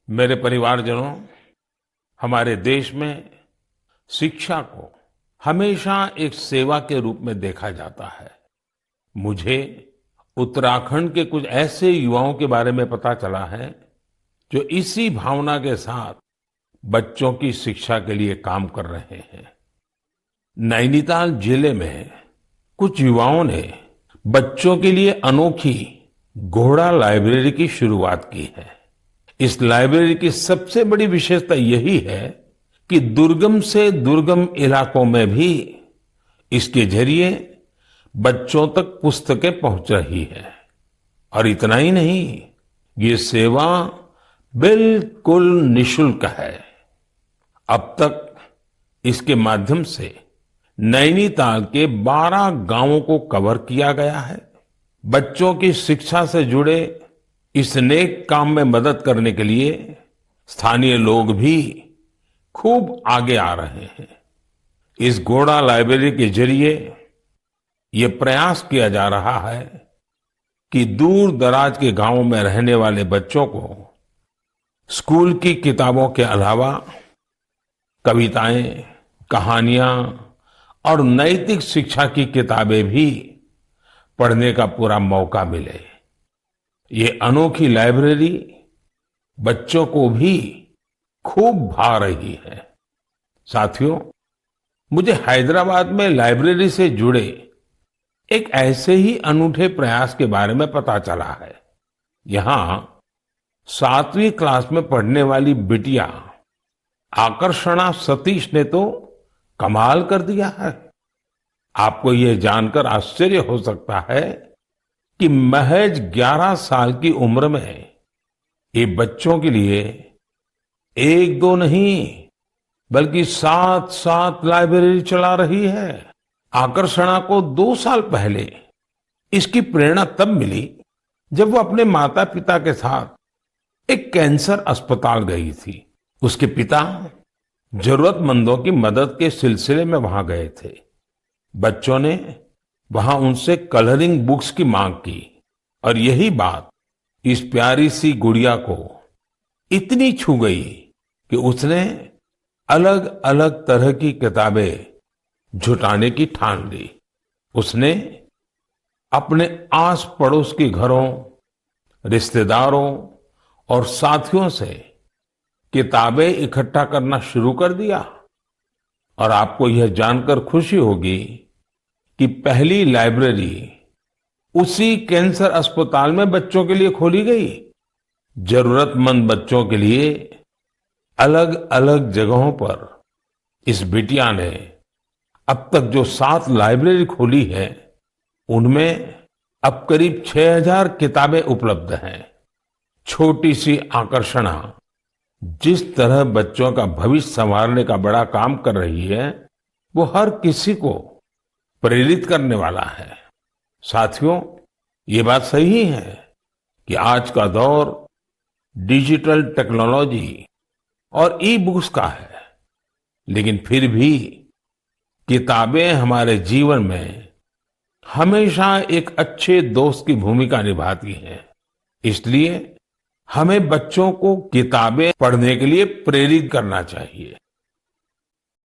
मेरे परिवारजनों, हमारे देश में शिक्षा को हमेशा एक सेवा के रूप में देखा जाता है। मुझे उत्तराखंड के कुछ ऐसे युवाओं के बारे में पता चला है जो इसी भावना के साथ बच्चों की शिक्षा के लिए काम कर रहे हैं। नैनीताल जिले में कुछ युवाओं ने बच्चों के लिए अनोखी घोड़ा लाइब्रेरी की शुरुआत की है। इस लाइब्रेरी की सबसे बड़ी विशेषता यही है कि दुर्गम से दुर्गम इलाकों में भी इसके जरिए बच्चों तक पुस्तकें पहुंच रही है। और इतना ही नहीं, ये सेवा बिल्कुल निशुल्क है। अब तक इसके माध्यम से नैनीताल के 12 गांवों को कवर किया गया है। बच्चों की शिक्षा से जुड़े इस नेक काम में मदद करने के लिए स्थानीय लोग भी खूब आगे आ रहे हैं। इस घोड़ा लाइब्रेरी के जरिए ये प्रयास किया जा रहा है कि दूर दराज के गांवों में रहने वाले बच्चों को स्कूल की किताबों के अलावा कविताएं, कहानियां और नैतिक शिक्षा की किताबें भी पढ़ने का पूरा मौका मिले। ये अनोखी लाइब्रेरी बच्चों को भी खूब भा रही है। साथियों, मुझे हैदराबाद में लाइब्रेरी से जुड़े एक ऐसे ही अनूठे प्रयास के बारे में पता चला है। यहां 7वीं क्लास में पढ़ने वाली बिटिया आकर्षणा सतीश ने तो कमाल कर दिया है। आपको यह जानकर आश्चर्य हो सकता है कि महज 11 साल की उम्र में ये बच्चों के लिए एक दो नहीं बल्कि 7 लाइब्रेरी चला रही है। आकर्षणा को 2 साल पहले इसकी प्रेरणा तब मिली जब वो अपने माता पिता के साथ एक कैंसर अस्पताल गई थी। उसके पिता जरूरतमंदों की मदद के सिलसिले में वहां गए थे। बच्चों ने वहां उनसे कलरिंग बुक्स की मांग की और यही बात इस प्यारी सी गुड़िया को इतनी छू गई कि उसने अलग अलग तरह की किताबें जुटाने की ठान ली। उसने अपने आस पड़ोस के घरों, रिश्तेदारों और साथियों से किताबें इकट्ठा करना शुरू कर दिया। और आपको यह जानकर खुशी होगी कि पहली लाइब्रेरी उसी कैंसर अस्पताल में बच्चों के लिए खोली गई। जरूरतमंद बच्चों के लिए अलग अलग जगहों पर इस बिटिया ने अब तक जो 7 लाइब्रेरी खोली है, उनमें अब करीब 6000 किताबें उपलब्ध हैं। छोटी सी आकर्षणा जिस तरह बच्चों का भविष्य संवारने का बड़ा काम कर रही है, वो हर किसी को प्रेरित करने वाला है। साथियों, ये बात सही है कि आज का दौर डिजिटल टेक्नोलॉजी और ई बुक्स का है, लेकिन फिर भी किताबें हमारे जीवन में हमेशा एक अच्छे दोस्त की भूमिका निभाती हैं। इसलिए हमें बच्चों को किताबें पढ़ने के लिए प्रेरित करना चाहिए।